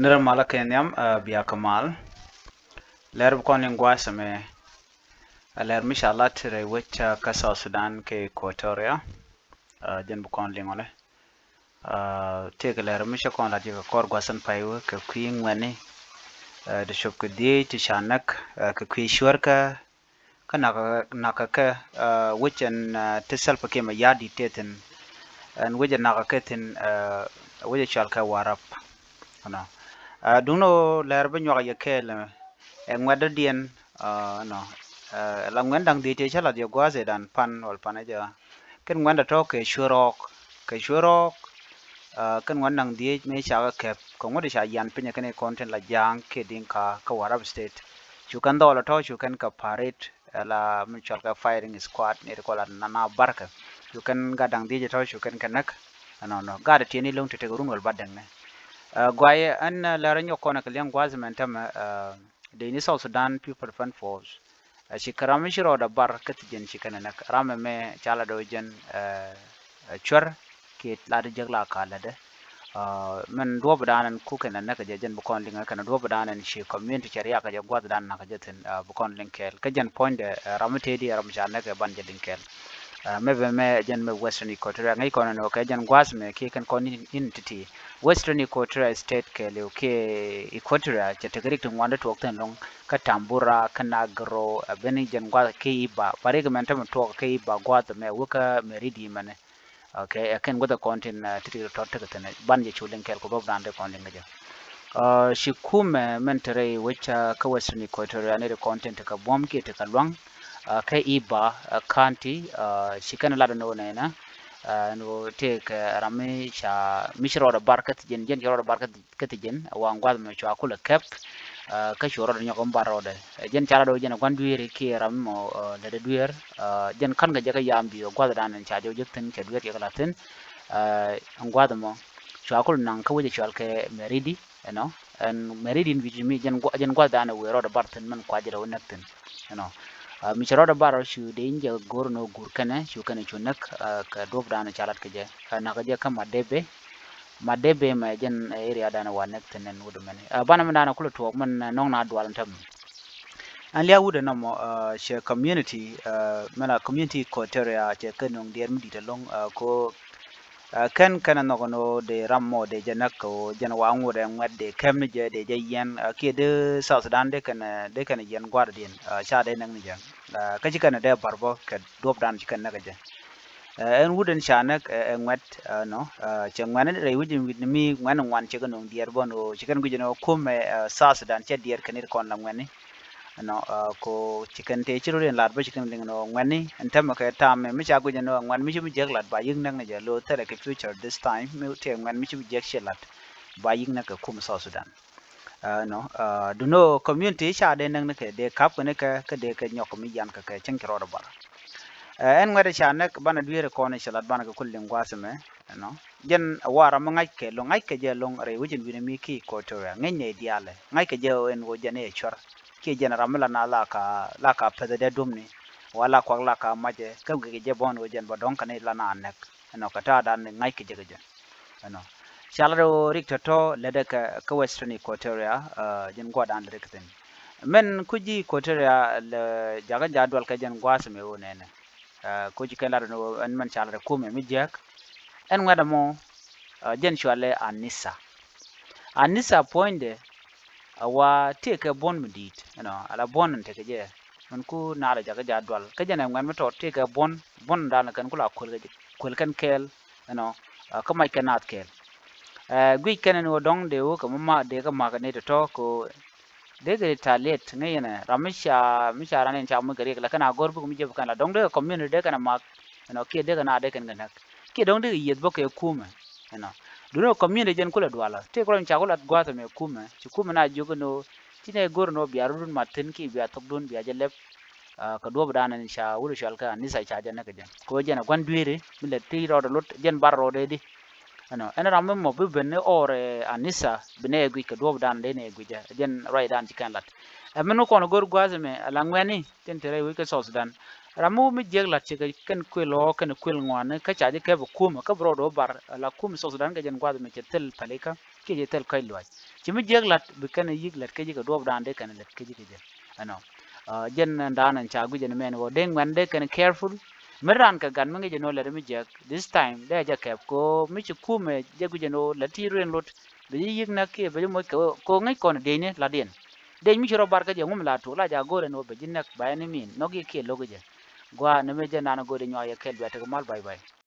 Nira mala kenyam biya kamal ler kon lingwasa me ler mishalat re wecha kasa Sudan ke Equatoria jen bu kon lingole te ke ler misha kon la jiga kor gwasan paiwe ke kwing wani de shop ke die ti shanak ke kwi shwarka kana naka ke wechen tisal pake ma yadi teten an wejen naka ketin weje chalka warap ana dungno ler ba nywa ya kele ngwada dien no la ngwendang di te chala dia gwaze dan pan wal panaja ken ngwenda to ke shurok ken ngwendang di me cha ke ko ngode cha yan pinya ken content la jang ke din ka warab state chukan do la to chukan ka parit la mutual ka firing squad ne ko la nana barka chukan gadang di to chukan kanak no gada tieni long te gurun wal badang ne gwaye an la ranyo kona kalyan gwazmen tama the ini South Sudan People Defense Force shi karami shiro da bar katijen shi kana nak rame me chala do jen chwar ke lada jagla kala de men do badanan ku kana nak je jen bukon linga kana do badanan shi community chariya ka je gwad dan nak jetin bukon linkel ka jen point de ramete di ram jana ke ban je linkel me jen me Western Equatoria ngai kono no ka jen gwas me ke kan kon entity Western Equatoria state ke le ke Equatoria category tun wanda to tan long ka tambura kana gro beni jen gwa ke iba pare ga mentem to ke iba gwa me wuka meridi mane okay aken goda content titi to to tan ban je chulen kel ko bob dande kon linga je shi kume mentere wecha ka Western Equatoria ne content ka bom ke te kalwang kai iba county shikana lada no na no take rame sha mishro da barkat jen joro da barkat katijen wa ngwad me chwa kula kep ka shoro da nyoko mbaro de jen chala do jen gwan duire ki ram mo da duir jen kan ga jaka yambi gwad da nan cha jo jekten ke duir ya latin ngwad mo chwa kul nan ka wuje chwal ke meridi and meridi in jen gwad da na wero da barten man kwajira wonakten micharo baro shu de inja gorno gurkane shu kane chunak ka dob dana chalat keje na kaje ka madebe ma jen area dana wanek tenen wudumene bana mandana kula to man nong na dwal tam an liya wuda na mo she community mana community Equatoria che kanong der mi ditalong ko kan kana no de rammo de janak ko jan wangu de ngwadde kemni je de yen ke de South Sudan de kana yen guardian cha de nang ni jan ka ci kana de barbo ka dob dan ci kana ga je en wuden shanak ngwat no che ngwane de wujin mi ngwan ngwan che no dier bono ci kan gujino kum South Sudan che dier kanir kon la ngwane no ko chicken te chiro len lat ba chicken ling no ngani antam ka tam me cha go no ngwan mi chu jek lat ba ying nang ja lo tere ke future this time me te ngwan mi chu jek shelat ba ying na ka kum South Sudan no do no community cha de nang ke de kap ne ka de ka nyok mi yan ka chen kro ba en ngade cha nak bana duere ko ne shelat bana ka kullin gwasme no jen wara ma ngai ke lo ngai ke je long re wujin wi mi ki ko to ngai ne diale ngai ke je en wo jane chor ke general mala na la ka pede de dumni wala kwa la ka maje ka ge je bon wojen ba don kan la na nek no ka ta dan ngai ke je no shalaro rikta to lede ka Western Equatoria jen gwa dan rikten men kuji Equatoria le jaga jadwal ka jen gwa se me wonene kuji kala no an man shalaro kume mi jak en ngada mo jen shwale anisa poinde wa take bon medit ala bon take je man ku na ala jaga jadwal ka jana ngwan meto take bon dal kan kula kul kan kel ka mai kanat kel gui kan no dong de wo ka ma de ka ma ne to ko de ge talet ngai na misha ran cha mu gare la kana gorbu mi je kan la dong de community de kana ma ke de kana de kan ganak ke dong de yet bo ke kuma duno community jen kula dwala te ko cha kula gwata me kuma ci kuma na jogo no tine gorno biarun matin ki biya tokdon biya jeleb ka do bada nan sha wulu shalka ni sai cha janna ka jen ko jena gwan duire mile ti ro lot jen barro de di ena ramme mo be benne ore anisa bene gui ka do bada de ne gui jen right dan ci kan lat ameno ko no gor gwaze me ala ngweni ten tere wi ka South Sudan ramu mi jeg la chike ken kwelo ken kwel ngwan ka cha je ke bu kuma ka bro do bar la kum so sudan ga jen gwad me tel paleka ke je tel kai lwa chi mi jeg lat bi ken yig lat ke je ga do dan de ken lat ke je ke je ano jen ndanan cha gu jen men wo deng man de ken careful meran ka gan mi je no le mi jeg this time de ja ke ko mi chi kume je gu je no la ti ren lot bi yig na ke bi mo ko ngai kon de ne la den de mi chiro bar ka je ngum la to la ja gore no be jinak ba ni min no gi ke lo ge gwa na me je nana gode nyoya kel bete ko mal bye bye